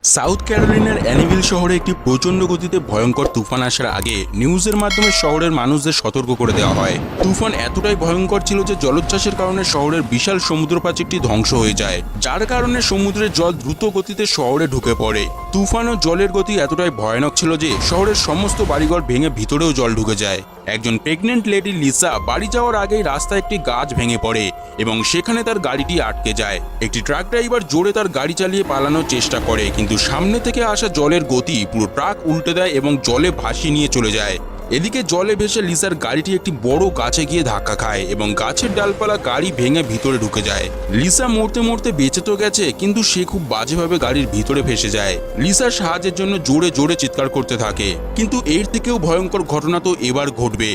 South ক্যারোলিনার অ্যানিভিল শহরে একটি প্রচণ্ড গতিতে ভয়ঙ্কর তুফান আসার আগে নিউজের মাধ্যমে শহরের মানুষদের সতর্ক করে দেওয়া হয়। তুফান এতটাই ভয়ঙ্কর ছিল যে জলোচ্ছ্বাসের কারণে শহরের বিশাল সমুদ্র প্রাচীরটি ধ্বংস হয়ে যায়, যার কারণে সমুদ্রের জল দ্রুত গতিতে শহরে ঢুকে পড়ে। তুফান ও জলের গতি এতটাই ভয়ানক ছিল যে শহরের সমস্ত বাড়িঘর ভেঙে ভিতরেও জল ঢুকে যায়। একজন প্রেগনেন্ট লেডি লিসা বাড়ি যাওয়ার আগেই রাস্তায় একটি গাছ ভেঙে পড়ে এবং সেখানে তার গাড়িটি আটকে যায়। একটি ট্রাক ড্রাইভার জোরে তার গাড়ি চালিয়ে পালানোর চেষ্টা করে, কিন্তু সামনে থেকে আসা জলের গতি পুরো ট্রাক উল্টে দেয় এবং জলে ভাসিয়ে নিয়ে চলে যায়। এদিকে জলে ভেসে লিসার গাড়িটি একটি বড় গাছে গিয়ে ধাক্কা খায় এবং গাছের ডালপালা গাড়ি ভেঙে ভিতরে ঢুকে যায়। লিসা মরতে মরতে বেঁচে তো গেছে, কিন্তু সে খুব বাজেভাবে গাড়ির ভিতরে ভেসে যায়। লিসা সাহায্যের জন্য জোরে জোরে চিৎকার করতে থাকে, কিন্তু এর থেকেও ভয়ঙ্কর ঘটনা তো এবার ঘটবে।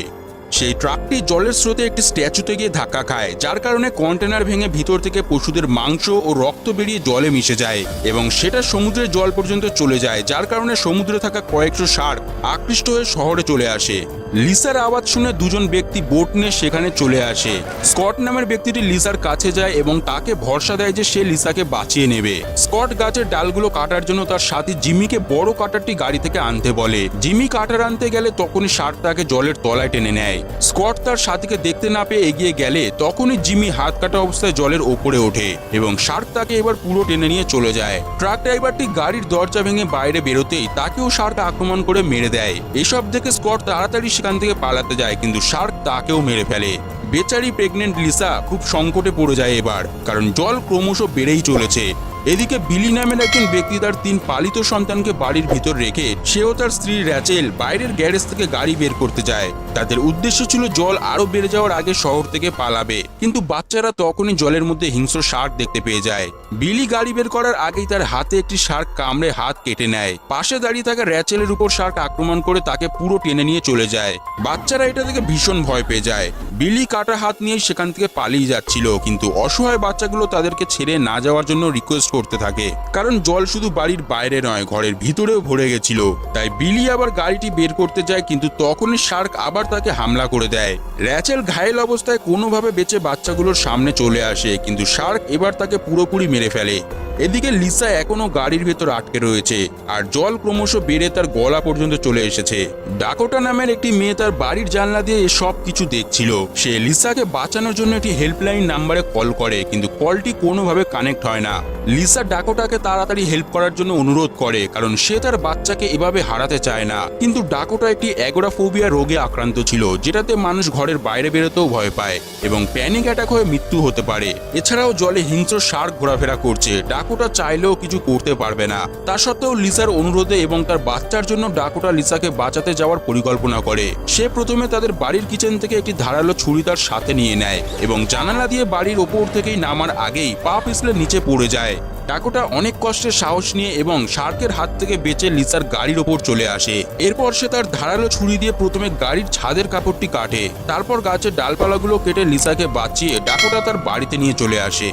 সেই ট্রাকটি জলের স্রোতে একটি স্ট্যাচুতে গিয়ে ধাক্কা খায়, যার কারণে কন্টেনার ভেঙে ভিতর থেকে পশুদের মাংস ও রক্ত বেরিয়ে জলে মিশে যায় এবং সেটা সমুদ্রের জল পর্যন্ত চলে যায়, যার কারণে সমুদ্রে থাকা কয়েকশো শার্ক আকৃষ্ট হয়ে শহরে চলে আসে। লিসার আওয়াজ শুনে দুজন ব্যক্তি বোট নিয়ে সেখানে চলে আসে। স্কট নামের ব্যক্তিটি লিসার কাছে যায় এবং তাকে ভরসা দেয় যে সে লিসাকে বাঁচিয়ে নেবে। স্কট গাছের ডালগুলো কাটার জন্য তার সাথী জিমিকে বড় কাটারটি গাড়ি থেকে আনতে বলে। জিমি কাটার আনতে গেলে তখনই শার্ক তাকে জলের তলায় টেনে নেয়। স্কট তার সাথীকে দেখতে না পেয়ে এগিয়ে গেলে তখনই জিমি হাত কাটা অবস্থায় জলের ওপরে ওঠে এবং শার্ক তাকে এবার পুরো টেনে নিয়ে চলে যায়। ট্রাক ড্রাইভারটি গাড়ির দরজা ভেঙে বাইরে বেরোতেই তাকেও শার্ক আক্রমণ করে মেরে দেয়। এসব দেখে স্কট তাড়াতাড়ি সেখান থেকে পালাতে যায়, কিন্তু শার্ক তাকেও মেরে ফেলে। বেচারি প্রেগনেন্ট লিসা খুব সংকটে পড়ে যায় এবার, কারণ জল ক্রমশ বেড়েই চলেছে। এদিকে বিলি নামের একজন ব্যক্তি তার 3 পালিত সন্তানকে বাড়ির ভিতর রেখে সেও তার স্ত্রী র্যাচেল বাইরের গ্যারেজ থেকে গাড়ি বের করতে যায়। তাদের উদ্দেশ্য ছিল জল আরো বেড়ে যাওয়ার আগে শহর থেকে পালাবে, কিন্তু বাচ্চারা তখনই জলের মধ্যে হিংস্র শার্ক দেখতে পেয়ে যায়। বিলি গাড়ি বের করার আগেই তার হাতে একটি শার্ক কামড়ে হাত কেটে নেয়। পাশে দাঁড়িয়ে থাকা র্যাচেলের উপর শার্ক আক্রমণ করে তাকে পুরো টেনে নিয়ে চলে যায়। বাচ্চারা এটা থেকে ভীষণ ভয় পেয়ে যায়। বিলি কাটা হাত নিয়ে সেখান থেকে পালিয়ে যাচ্ছিল, কিন্তু অসহায় বাচ্চাগুলো তাদেরকে ছেড়ে না যাওয়ার জন্য রিকোয়েস্ট করতে থাকে, কারণ জল শুধু বাড়ির বাইরে নয়, ঘরের ভিতরেও ভরে গেছিল। তাই বিলি আবার গাড়িটি বের করতে যায়, কিন্তু তখনই শার্ক আবার তাকে হামলা করে দেয়। র্যাচেল ঘায়েল অবস্থায় কোনোভাবে বেঁচে বাচ্চাগুলোর সামনে চলে আসে, কিন্তু শার্ক এবার তাকে পুরোপুরি মেরে ফেলে। এদিকে লিসা এখনো গাড়ির ভেতর আটকে রয়েছে, আর জল ক্রমশ বেড়ে তার গলা পর্যন্ত চলে এসেছে। ডাকোটা নামের একটি মেয়ে তার বাড়ির জানলা দিয়ে সব কিছু দেখছিল। সে লিসাকে বাঁচানোর জন্য একটি হেল্পলাইন নাম্বারে কল করে, কিন্তু কলটি কোনোভাবে কানেক্ট হয় না। লিসা ডাকোটাকে তাড়াতাড়ি হেল্প করার জন্য অনুরোধ করে, কারণ সে তার বাচ্চাকে এভাবে হারাতে চায় না। কিন্তু ডাকোটা একটি অ্যাগোরাফোবিয়া রোগে আক্রান্ত ছিল, যেটাতে মানুষ ঘরের বাইরে বেরোতেও ভয় পায় এবং প্যানিক অ্যাটাক হয়ে মৃত্যু হতে পারে। এছাড়াও জলে হিংস্র শার্ক ঘোরাফেরা করছে, ডাকোটা চাইলেও কিছু করতে পারবে না। তা সত্ত্বেও লিসার অনুরোধে এবং তার বাচ্চার জন্য ডাকোটা লিসাকে বাঁচাতে যাওয়ার পরিকল্পনা করে। সে প্রথমে তাদের বাড়ির কিচেন থেকে একটি ধারালো ছুরি তার সাথে নিয়ে নেয় এবং জানালা দিয়ে বাড়ির ওপর থেকেই নামার আগেই পা পিছলে নিচে পড়ে যায়। ডাকোটা অনেক কষ্টে সাহস নিয়ে এবং শার্কের হাত থেকে বেঁচে লিসার গাড়ির ওপর চলে আসে। এরপর সে তার ধারালো ছুরি দিয়ে প্রথমে গাড়ির ছাদের কাপড়টি কাটে, তারপর গাছের ডালপালাগুলো কেটে লিসাকে বাঁচিয়ে ডাকোটা তার বাড়িতে নিয়ে চলে আসে।